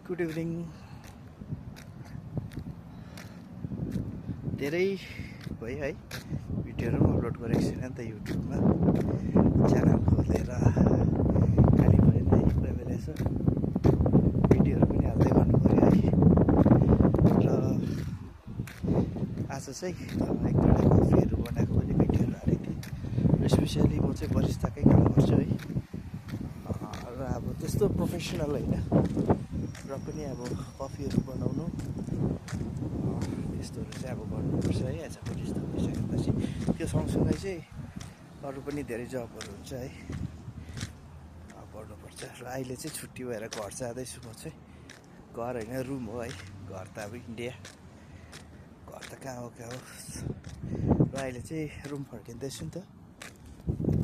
Good evening. धेरै भयो है भिडियोहरू पनि अपलोड गरेको छैन नि त युट्युबमा। च्यानल खोलेर खालि भयो नै कोही बेला यसो भिडियोहरू पनि हाल्दै गर्नु पऱ्यो है। र आज चाहिँ एक दुईवटा कफीहरू बनाएको पनि भिडियोहरू हालेको थिएँ। स्पेसियली म चाहिँ बरिस्ताकै काम गर्छु है। र अब त्यस्तो प्रोफेसनल होइन, र पनि अब कफीहरू बनाउनु त्यस्तोहरू चाहिँ अब गर्नुपर्छ है। एज अ बरिस्ता भइसकेपछि त्यो सँगसँगै चाहिँ अरू पनि धेरै जबहरू हुन्छ है, गर्नुपर्छ। र अहिले चाहिँ छुट्टी भएर घर जाँदैछु म चाहिँ। घर होइन, रुम हो है। घर त अब इन्डिया, घर त कहाँ हो कहाँ हो। र अहिले चाहिँ रुम फर्किँदैछु नि त।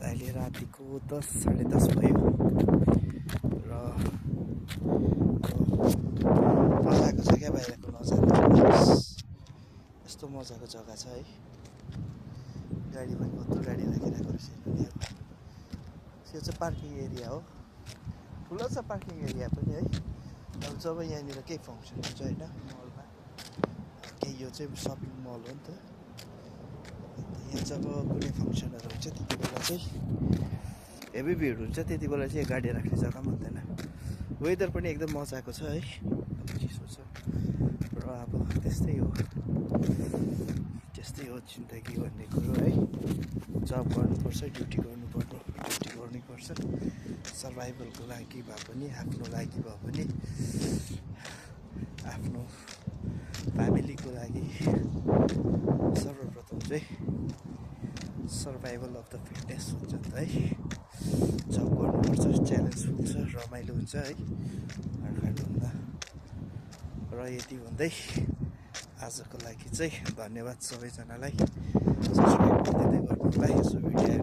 अहिले रातिको 10 साढे 10 भयो। र मजाको छ क्या बाहिरको नजारा। यस्तो मजाको जग्गा छ है। गाडी पनि कत्रो गाडी राखिरहेको रहेछ यिनीहरू। यो चाहिँ पार्किङ एरिया हो, ठुलो छ पार्किङ एरिया पनि है। अब जब यहाँनिर केही फङ्सन हुन्छ होइन मलमा, केही यो चाहिँ सपिङ मल हो नि त। यहाँ जब कुनै फङ्सनहरू हुन्छ त्यति बेला चाहिँ हेभी भिड हुन्छ। त्यति बेला चाहिँ गाडी राख्ने जग्गा पनि हुँदैन। वेदर पनि एकदम मजाको छ है, चिसो छ। र अब त्यस्तै हो जिन्दगी भन्ने कुरो है। जब गर्नुपर्छ, ड्युटी गर्नुपर्छ। सर्भाइभलको लागि भए पनि, आफ्नो लागि भए पनि, आफ्नो फ्यामिलीको लागि सर्वप्रथम चाहिँ सर्भाइभल अफ द फिटनेस हुन्छ नि त है। जब गर्नुपर्छ, च्यालेन्जफुल छ, रमाइलो हुन्छ है खानुमा। र यति भन्दै आजको लागि चाहिँ धन्यवाद सबैजनालाई। सब्सक्राइब गरिदिँदै गर्नु होला यसो भिडियो